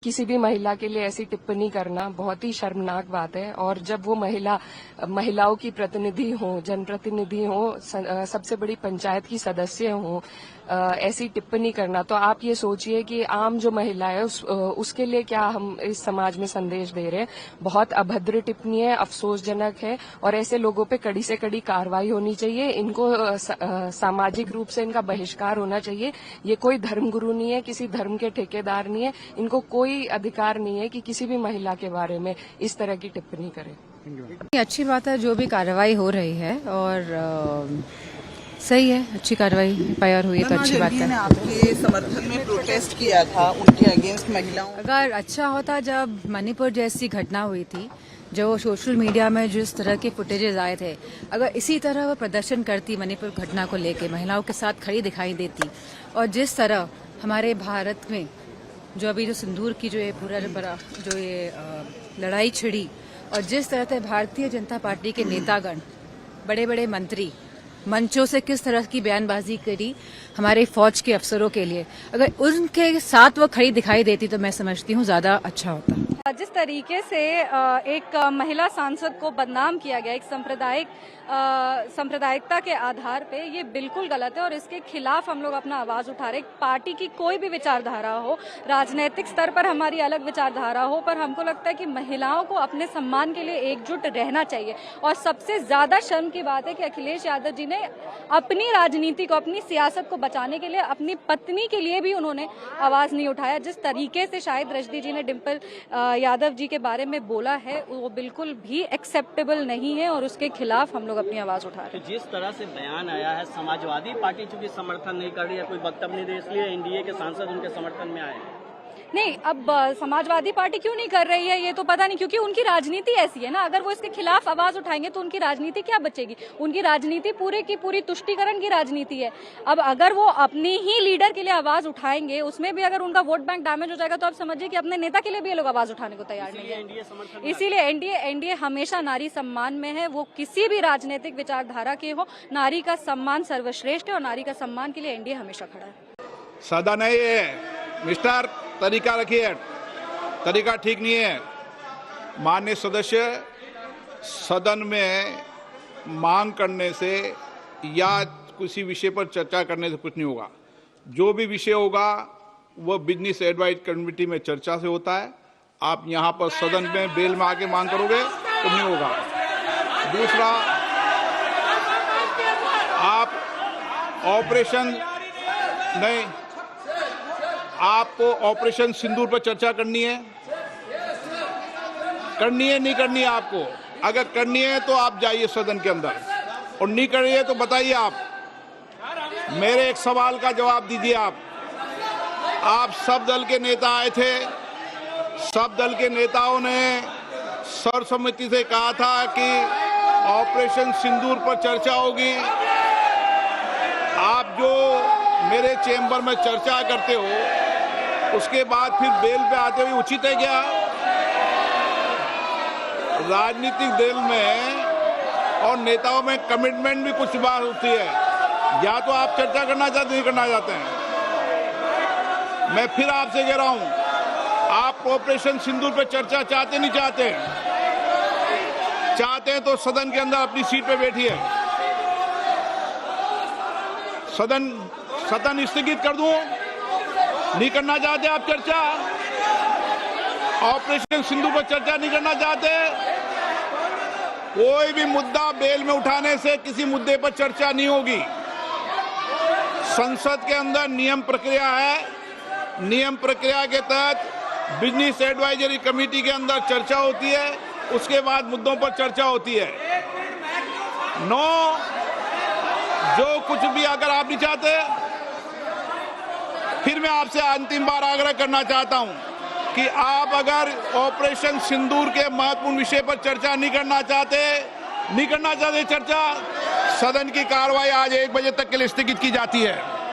किसी भी महिला के लिए ऐसी टिप्पणी करना बहुत ही शर्मनाक बात है। और जब वो महिलाओं की प्रतिनिधि हो, जनप्रतिनिधि हो, सबसे बड़ी पंचायत की सदस्य हो, ऐसी टिप्पणी करना, तो आप ये सोचिए कि आम जो महिला है उसके लिए क्या हम इस समाज में संदेश दे रहे हैं। बहुत अभद्र टिप्पणी है, अफसोसजनक है और ऐसे लोगों पे कड़ी से कड़ी कार्रवाई होनी चाहिए। इनको सामाजिक रूप से इनका बहिष्कार होना चाहिए। ये कोई धर्मगुरु नहीं है, किसी धर्म के ठेकेदार नहीं है, इनको कोई अधिकार नहीं है कि किसी भी महिला के बारे में इस तरह की टिप्पणी करें। अच्छी बात है जो भी कार्रवाई हो रही है और सही है, अच्छी कार्रवाई एफआईआर हुई तो अच्छी बात है। आपके समर्थन में प्रोटेस्ट किया था उनके अगेंस्ट महिलाओं। अगर अच्छा होता जब मणिपुर जैसी घटना हुई थी, जो सोशल मीडिया में जिस तरह के फुटेजेस आए थे, अगर इसी तरह वो प्रदर्शन करती मणिपुर घटना को लेके, महिलाओं के साथ खड़ी दिखाई देती, और जिस तरह हमारे भारत में जो अभी जो सिंदूर की जो ये पूरा जो ये लड़ाई छिड़ी, और जिस तरह से भारतीय जनता पार्टी के नेतागण, बड़े बड़े मंत्री मंचों से किस तरह की बयानबाजी करी हमारे फौज के अफसरों के लिए, अगर उनके साथ वो खड़ी दिखाई देती तो मैं समझती हूँ ज्यादा अच्छा होता। जिस तरीके से एक महिला सांसद को बदनाम किया गया, एक सांप्रदायिकता के आधार पे, ये बिल्कुल गलत है और इसके खिलाफ हम लोग अपना आवाज उठा रहे। पार्टी की कोई भी विचारधारा हो, राजनीतिक स्तर पर हमारी अलग विचारधारा हो, पर हमको लगता है कि महिलाओं को अपने सम्मान के लिए एकजुट रहना चाहिए। और सबसे ज्यादा शर्म की बात है कि अखिलेश यादव जी ने अपनी राजनीति को, अपनी सियासत को बचाने के लिए अपनी पत्नी के लिए भी उन्होंने आवाज नहीं उठाया। जिस तरीके से शायद रजनी जी ने डिम्पल यादव जी के बारे में बोला है वो बिल्कुल भी एक्सेप्टेबल नहीं है और उसके खिलाफ हम लोग अपनी आवाज उठा रहे हैं। तो जिस तरह से बयान आया है, समाजवादी पार्टी चूंकि समर्थन नहीं कर रही है, कोई वक्तव्य नहीं दे, इसलिए एनडीए के सांसद उनके समर्थन में आए हैं। नहीं, अब समाजवादी पार्टी क्यों नहीं कर रही है ये तो पता नहीं, क्योंकि उनकी राजनीति ऐसी है ना। अगर वो इसके खिलाफ आवाज उठाएंगे तो उनकी राजनीति क्या बचेगी। उनकी राजनीति पूरे की पूरी तुष्टीकरण की राजनीति है। अब अगर वो अपनी ही लीडर के लिए आवाज उठाएंगे, उसमें भी अगर उनका वोट बैंक डैमेज हो जाएगा, तो आप समझिए कि अपने नेता के लिए भी ये लोग आवाज उठाने को तैयार नहीं है। इसीलिए एनडीए हमेशा नारी सम्मान में है। वो किसी भी राजनीतिक विचारधारा के हो, नारी का सम्मान सर्वश्रेष्ठ है और नारी का सम्मान के लिए एनडीए हमेशा खड़ा है। सादा नहीं है मिस्टर, तरीका रखिए, तरीका ठीक नहीं है। माननीय सदस्य, सदन में मांग करने से या किसी विषय पर चर्चा करने से कुछ नहीं होगा। जो भी विषय होगा वह बिजनेस एडवाइज कमेटी में चर्चा से होता है। आप यहाँ पर सदन में बेल में आके मांग करोगे तो नहीं होगा। दूसरा, आप ऑपरेशन नहीं, आपको ऑपरेशन सिंदूर पर चर्चा करनी है नहीं करनी है आपको? अगर करनी है तो आप जाइए सदन के अंदर, और नहीं करनी है तो बताइए। आप मेरे एक सवाल का जवाब दीजिए। आप सब दल के नेता आए थे, सब दल के नेताओं ने सर्वसम्मति से कहा था कि ऑपरेशन सिंदूर पर चर्चा होगी। आप जो मेरे चेंबर में चर्चा करते हो, उसके बाद फिर बेल पे आते हुए उचित है क्या? राजनीतिक दल में और नेताओं में कमिटमेंट भी कुछ बात होती है। या तो आप चर्चा करना चाहते नहीं करना चाहते हैं। मैं फिर आपसे कह रहा हूं, आप ऑपरेशन सिंदूर पे चर्चा चाहते नहीं चाहते? चाहते हैं तो सदन के अंदर अपनी सीट पे बैठिए। सदन स्थगित कर दूं? नहीं करना चाहते आप चर्चा? ऑपरेशन सिंदूर पर चर्चा नहीं करना चाहते? कोई भी मुद्दा बेल में उठाने से किसी मुद्दे पर चर्चा नहीं होगी। संसद के अंदर नियम प्रक्रिया है। नियम प्रक्रिया के तहत बिजनेस एडवाइजरी कमेटी के अंदर चर्चा होती है, उसके बाद मुद्दों पर चर्चा होती है। जो कुछ भी अगर आप नहीं चाहते, फिर मैं आपसे अंतिम बार आग्रह करना चाहता हूं कि आप अगर ऑपरेशन सिंदूर के महत्वपूर्ण विषय पर चर्चा नहीं करना चाहते चर्चा, सदन की कार्रवाई आज 1 बजे तक के लिए स्थगित की जाती है।